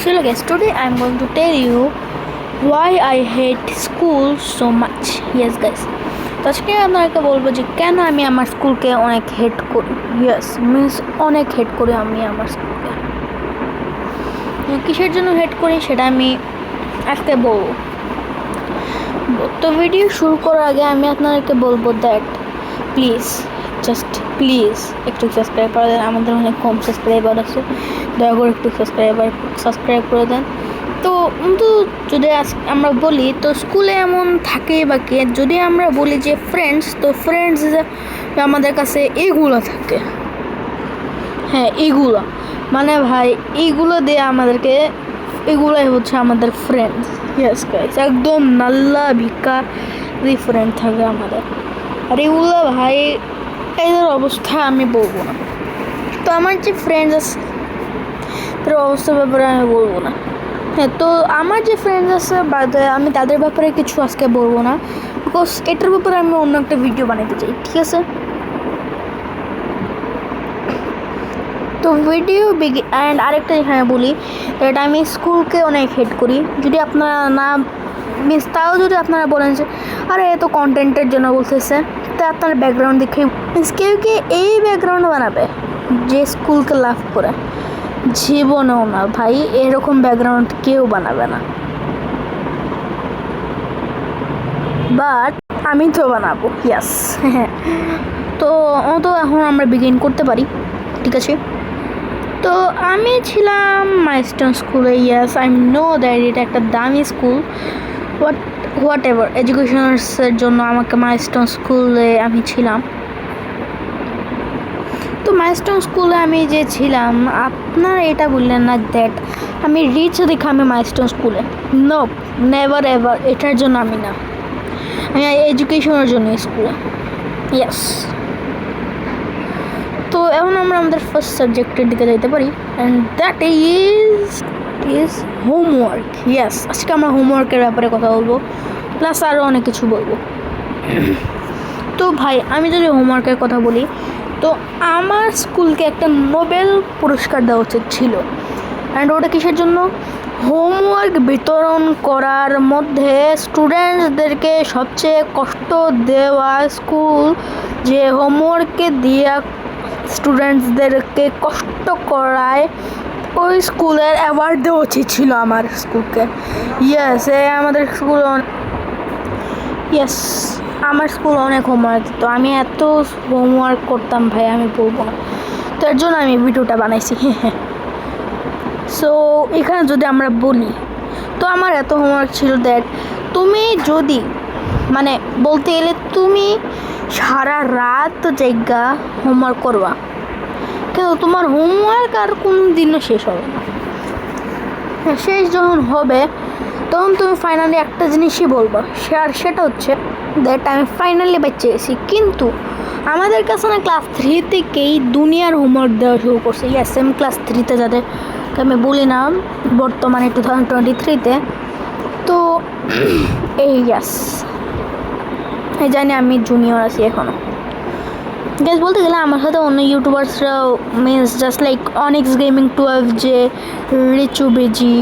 So guys, today I'm going to tell you why I hate school so much. Yes guys. তো আজকে আপনাকে বলবো যে কেন আমি আমার স্কুলকে অনেক হেট করি। ইয়েস মিন্স অনেক হেট করি আমি আমার স্কুলকে। কিসের জন্য হেট করি সেটা আমি আজকে বলবো। তো ভিডিও শুরু করার আগে আমি আপনাদেরকে বলবো দ্যাট প্লিজ একটু সাবস্ক্রাইব করে দেন। আমাদের অনেক কম সাবস্ক্রাইবার আছে, দয়া করে একটু সাবস্ক্রাইব করে দেন। তো যদি আমরা বলি তো স্কুলে এমন থাকে বা কি, যদি আমরা বলি যে ফ্রেন্ডস, তো ফ্রেন্ডস আমাদের কাছে এইগুলো থাকে। হ্যাঁ এইগুলো মানে ভাই এইগুলো দিয়ে আমাদেরকে, এগুলোই হচ্ছে আমাদের ফ্রেন্ডস। ইয়েস গাইস, একদম নাল্লা ভিকারি ফ্রেন্ড থাকে আমাদের। আর এগুলো ভাই এদের অবস্থা আমি বলবো না। তো আমার যে ফ্রেন্ডস আছে তাদের অবস্থার ব্যাপারে আমি বলবো না। হ্যাঁ, তো আমার যে ফ্রেন্ডস আছে আমি তাদের ব্যাপারে কিছু আজকে বলবো না, বিকজ এটার ব্যাপারে আমি অন্য একটা ভিডিও বানাতে চাই, ঠিক আছে? তো ভিডিও অ্যান্ড আরেকটা এখানে বলি এটা আমি স্কুলকে অনেক হেট করি। যদি আপনারা না মিস তাও যদি আপনারা বলেন যে আরে এ তো কন্টেন্টের জন্য বলতেছে, তো আপনার ব্যাকগ্রাউন্ড দেখে মিস কেউ কি এই ব্যাকগ্রাউন্ড বানাবে যে স্কুলকে লাভ করে? জীবনেও না ভাই, এরকম ব্যাকগ্রাউন্ড কেউ বানাবে না, বাট আমি তো বানাবো। ইয়াস তো এখন আমরা বিগিন করতে পারি, ঠিক আছে? তো আমি ছিলাম মাইলস্টোন স্কুলে। ইয়াস আই নো দ্যাট এটা একটা দামি স্কুল, হোয়াট এভার এডুকেশনের জন্য আমাকে মাইলস্টোন স্কুলে আমি ছিলাম। তো মাইলস্টোন স্কুলে আমি যে ছিলাম, আপনারা এটা বললেন না দ্যাট আমি রিচ দেখে আমি মাইলস্টোন স্কুলে, নো নেভার এভার, এটার জন্য আমি না, আমি এডুকেশনের জন্য স্কুলে। ইয়াস, তো এখন আমরা আমাদের ফার্স্ট সাবজেক্টের দিকে যাইতে পারি, অ্যান্ড দ্যাট ইজ হোমওয়ার্ক। ইয়াস, আজকে আমরা হোমওয়ার্কের ব্যাপারে কথা বলবো, প্লাস আরও অনেক কিছু বলবো। তো ভাই আমি যদি হোমওয়ার্কের কথা বলি, তো আমার স্কুলকে একটা নোবেল পুরস্কার দেওয়া উচিত ছিল। অ্যান্ড ওটা কিসের জন্য? হোমওয়ার্ক বিতরণ করার মধ্যে স্টুডেন্টসদেরকে সবচেয়ে কষ্ট দেওয়া স্কুল, যে হোমওয়ার্কে দিয়া স্টুডেন্টসদেরকে কষ্ট করায়, ওই স্কুলের অ্যাওয়ার্ড দেওয়া উচিত ছিল আমার স্কুলকে। ইয়েস, আমাদের স্কুল, ইয়েস আমার স্কুল অনেক হোমওয়ার্ক দিত, আমি এত হোমওয়ার্ক করতাম ভাই আমি বলবো না। তো এর জন্য আমি ভিডিওটা বানাইছি। সো এখানে যদি আমরা বলি, তো আমার এত হোমওয়ার্ক ছিল দ্যাট তুমি যদি মানে বলতে গেলে তুমি সারা রাত জায়গা হোমওয়ার্ক করবা, কিন্তু তোমার হোমওয়ার্ক আর কোনো দিনও শেষ হবে না। শেষ যখন হবে তখন তুমি ফাইনালি একটা জিনিসই বলবা, সেটা হচ্ছে দ্যাট আমি ফাইনালি বেঁচে গেছি। কিন্তু আমাদের কাছে না ক্লাস 3 থেকেই দুনিয়ার হোমওয়ার্ক দেওয়া শুরু করছে। ইয়াস, আমি ক্লাস 3-তে যাদেরকে আমি বলি না বর্তমানে 2023-তে, তো ইয়াস এই জানি আমি জুনিয়র আছি এখনও। গ্যাস বলতে গেলে আমার সাথে অন্য ইউটিউবার্সরাও means just like Onix Gaming 12, যে রিচু বেজি,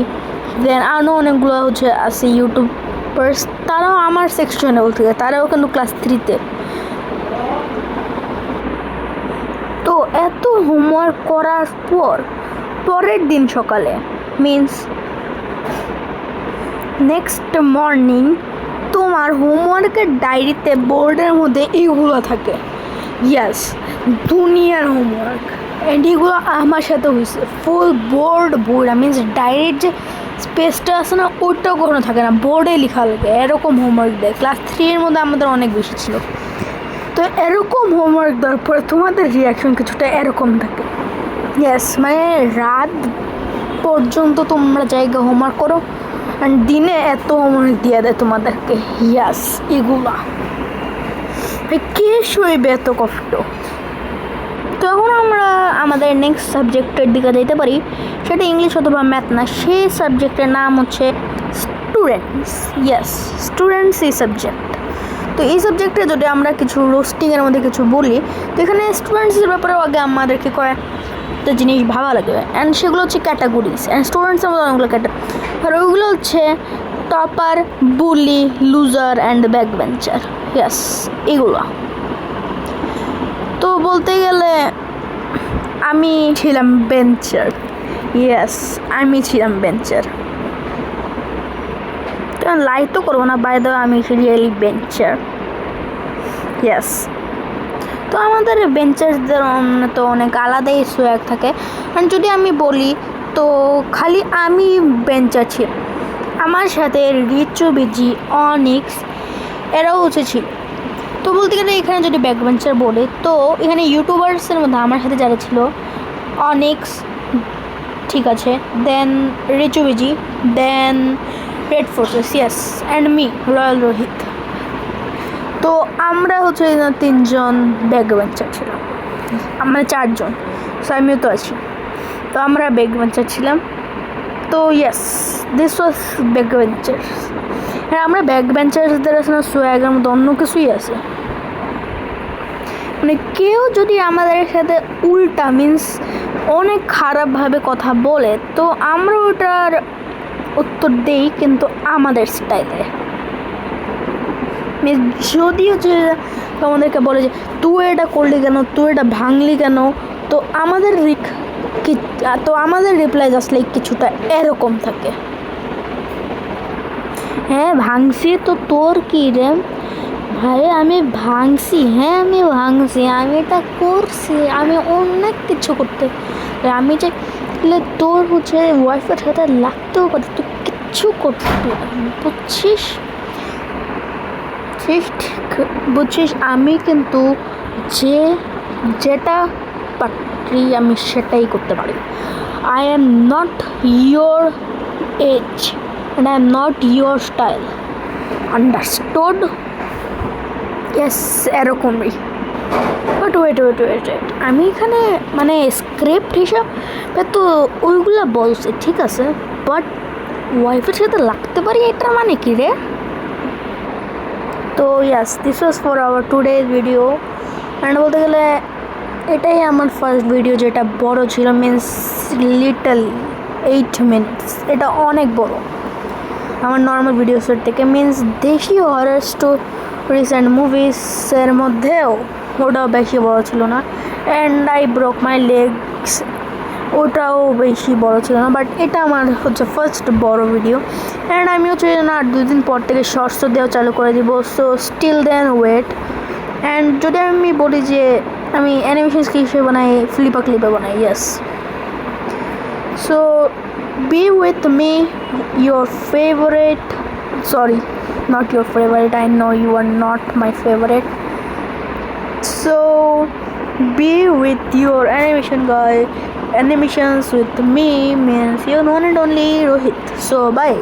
দেন আরও অনেকগুলো হচ্ছে আছে ইউটিউবার্স, তারাও আমার সেকশনে বলতে গেলে তারাও কিন্তু ক্লাস 3-তে। তো এত হোমওয়ার্ক করার পরের দিন সকালে মিনস নেক্সট মর্নিং তোমার হোমওয়ার্কের ডায়েরিতে বোর্ডের মধ্যে এইগুলো থাকে। ইয়াস, দুনিয়ার হোমওয়ার্ক, অ্যান্ড এগুলো আমার সাথে হয়েছে। ফুল বোর্ড মিনস ডায়েরির যে স্পেসটা আছে না, ওইটাও কখনো থাকে না, বোর্ডে লেখা লাগে, এরকম হোমওয়ার্ক দেয়। ক্লাস 3-এর মধ্যে আমাদের অনেক বেশি ছিল। তো এরকম হোমওয়ার্ক দেওয়ার পরে তোমাদের রিয়াকশন কিছুটা এরকম থাকে। ইয়েস, মানে রাত পর্যন্ত তোমরা জায়গা হোমওয়ার্ক করো, অ্যান্ড দিনে এত হোমওয়ার্ক দিয়ে দেয় তোমাদেরকে। ইয়াস, এগুলা কে সইবে এত কষ্ট? তো এখন আমরা আমাদের নেক্সট সাবজেক্টের দিকে যেতে পারি, সেটা ইংলিশ অথবা ম্যাথ না, সেই সাবজেক্টের নাম হচ্ছে স্টুডেন্টস। ইয়েস, স্টুডেন্টস এই সাবজেক্ট। তো এই সাবজেক্টে যদি আমরা কিছু রোস্টিংয়ের মধ্যে কিছু বলি, তো এখানে স্টুডেন্টসের ব্যাপারেও আগে আমাদেরকে চারটে জিনিস ভাবা লাগবে, অ্যান্ড সেগুলো হচ্ছে ক্যাটাগরিজ, অ্যান্ড স্টুডেন্টসের মধ্যে অনেকগুলো ক্যাটাগরি, আর ওইগুলো হচ্ছে topper, bully, loser and back bencher. Yes, এগুলো তো বলতে গেলে আমি ছিলাম বেঞ্চার। ইয়েস, আমি ছিলাম বেঞ্চার। তো লাই তো করবো না, বাই দ্য আমি রিয়েলি বেঞ্চার। ইয়েস, তো আমাদের বেঞ্চারদের তো অনেক আলাদাই সোয়াগ থাকে। আর যদি আমি বলি তো খালি আমি বেঞ্চার ছিলাম, আমার সাথে রিচু, বিজি, অনিক্স এরাও ছিল। তো বলতে গেলে এখানে যদি ব্যাক বেঞ্চার বলে তো এখানে ইউটিউবার্সের মধ্যে আমার সাথে যারা ছিল, অনিক্স, ঠিক আছে, then Richu, BG, then Red Forces, yes, and me Royal Rohit. তো আমরা হচ্ছে তিনজন ব্যাক বেঞ্চার ছিলাম, আমরা চারজন, সো আমিও তো আছি। তো আমরা ব্যাক বেঞ্চার ছিলাম। তো yes, this was back bencher. হ্যাঁ, আমরা ব্যাক বেঞ্চারদের আছে না সোয়াগের মধ্যে অন্য কিছুই আছে। মানে কেউ যদি আমাদের সাথে উল্টা মিন্স অনেক খারাপভাবে কথা বলে তো আমরা ওটার উত্তর দেই, কিন্তু আমাদের স্টাইলে। যদি হচ্ছে আমাদেরকে বলে যে তুই এটা করলি কেন, তুই এটা ভাঙলি কেন, তো আমাদের রিপ্লাই জাস্ট লাইক কিছুটা এরকম থাকে, হ্যাঁ ভাঙছি তো তোর কী রে ভাই, আমি ভাঙছি, হ্যাঁ আমি ভাঙছি, আমি এটা করছি, আমি অনেক কিছু করতে, আমি যে তোর হচ্ছে ওয়াইফের সাথে লাগতেও পারে, তুই কিচ্ছু করতে বুঝছিস, বুঝছিস, আমি কিন্তু যেটা পারি আমি সেটাই করতে পারি। I am not your age and I am not your style, understood? Yes, এরকমই। বাট ওয়েট, আমি এখানে মানে স্ক্রিপ্ট হিসাবে তো ওইগুলো বলছি, ঠিক আছে, বাট ওয়াইফের সাথে লাগতে পারি এটার মানে কি রে? তো yes, this was for our today's video. And বলতে গেলে এটাই আমার ফার্স্ট ভিডিও যেটা বড় ছিল, মিন্স লিটল 8 মিনিটস, এটা অনেক বড় আমার নর্মাল ভিডিওসের থেকে, মিন্স দেশি হরর স্টোরিজ অ্যান্ড মুভিসের মধ্যেও ওটাও বেশি বড় ছিল না। And I broke my legs, ওটাও বেশি বড় ছিল না, বাট এটা আমার হচ্ছে ফার্স্ট বড় ভিডিও। অ্যান্ড আমি হচ্ছে না 2 দিন পর থেকে শর্টস দেওয়া চালু করে দিব, so still then wait. And যদি আমি বলি যে আমি অ্যানিমেশন হিসেবে বানাই, ক্লিপে বানাই, yes, so be with me, your favorite, sorry, not your favorite, I know you are not my favorite, so be with your animation guy. Animations with me means your one and only Rohit. So bye.